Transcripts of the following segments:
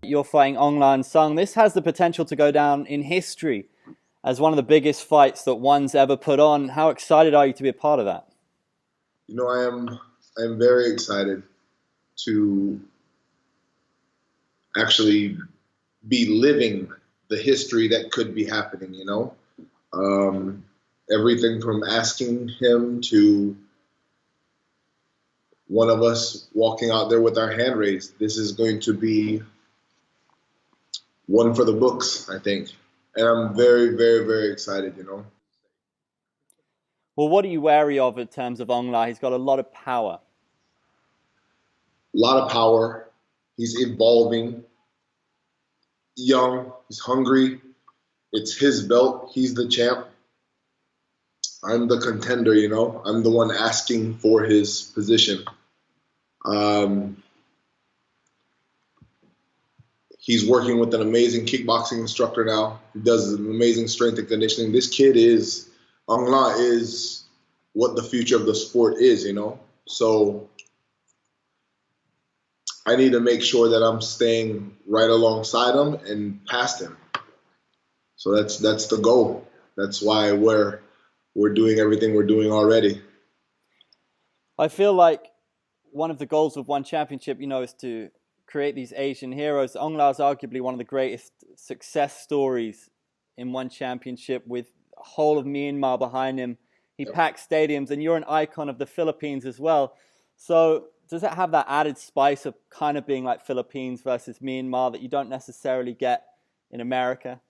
You're fighting Aung La Nsang. This has the potential to go down in history as one of the biggest fights that one's ever put on. How excited are you to be a part of that? I am very excited to actually be living the history that could be happening. Everything from asking him to one of us walking out there with our hand raised. This is going to be one for the books, I think. And I'm very, very, very excited. Well, what are you wary of in terms of Aung La? He's got a lot of power. A lot of power. He's evolving. Young. He's hungry. It's his belt. He's the champ. I'm the contender. I'm the one asking for his position. He's working with an amazing kickboxing instructor now. He does an amazing strength and conditioning. This kid Aung La is what the future of the sport is. So I need to make sure that I'm staying right alongside him and past him. So that's the goal. That's why we're doing everything we're doing already. I feel like one of the goals of one championship, is to create these Asian heroes. Aung La is arguably one of the greatest success stories in one championship with the whole of Myanmar behind him. He packs stadiums, and you're an icon of the Philippines as well. So does that have that added spice of kind of being like Philippines versus Myanmar that you don't necessarily get in America?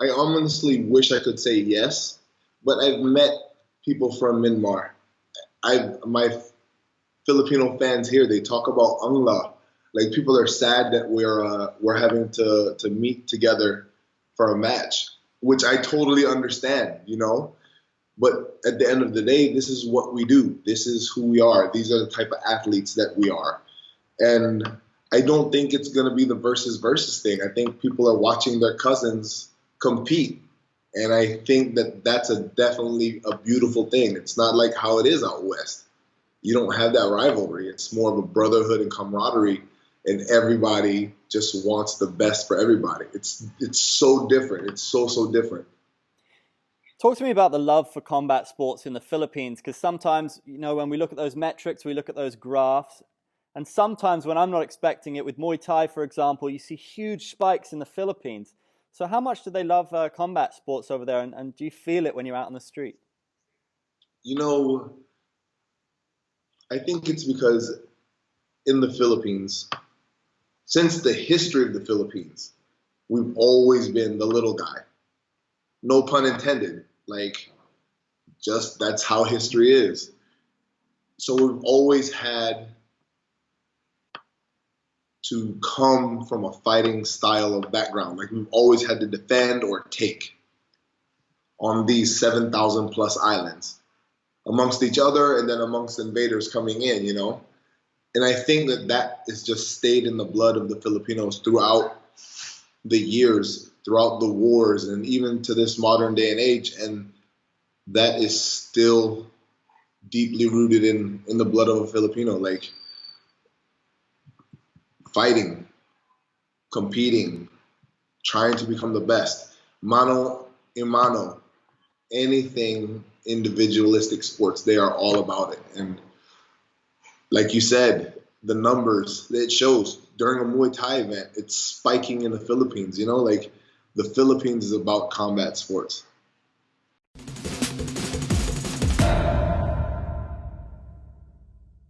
I honestly wish I could say yes, but I've met people from Myanmar. My Filipino fans here, they talk about Aung La. Like, people are sad that we're having to meet together for a match, which I totally understand. But at the end of the day, this is what we do. This is who we are. These are the type of athletes that we are. And I don't think it's going to be the versus thing. I think people are watching their cousins compete. And I think that that's definitely a beautiful thing. It's not like how it is out west. You don't have that rivalry. It's more of a brotherhood and camaraderie, and everybody just wants the best for everybody. It's so different. It's so different. Talk to me about the love for combat sports in the Philippines, because sometimes, when we look at those metrics, we look at those graphs, and sometimes when I'm not expecting it, with Muay Thai, for example, you see huge spikes in the Philippines. So how much do they love combat sports over there, and do you feel it when you're out on the street? I think it's because in the Philippines, since the history of the Philippines, we've always been the little guy. No pun intended. Like, just that's how history is. So we've always had to come from a fighting style of background. Like, we've always had to defend or take on these 7,000 plus islands amongst each other, and then amongst invaders coming in. And I think that is just stayed in the blood of the Filipinos throughout the years, throughout the wars, and even to this modern day and age. And that is still deeply rooted in the blood of a Filipino. Like, fighting, competing, trying to become the best, mano a mano, anything individualistic sports, they are all about it. And like you said, the numbers, it shows during a Muay Thai event, it's spiking in the Philippines. Like, the Philippines is about combat sports.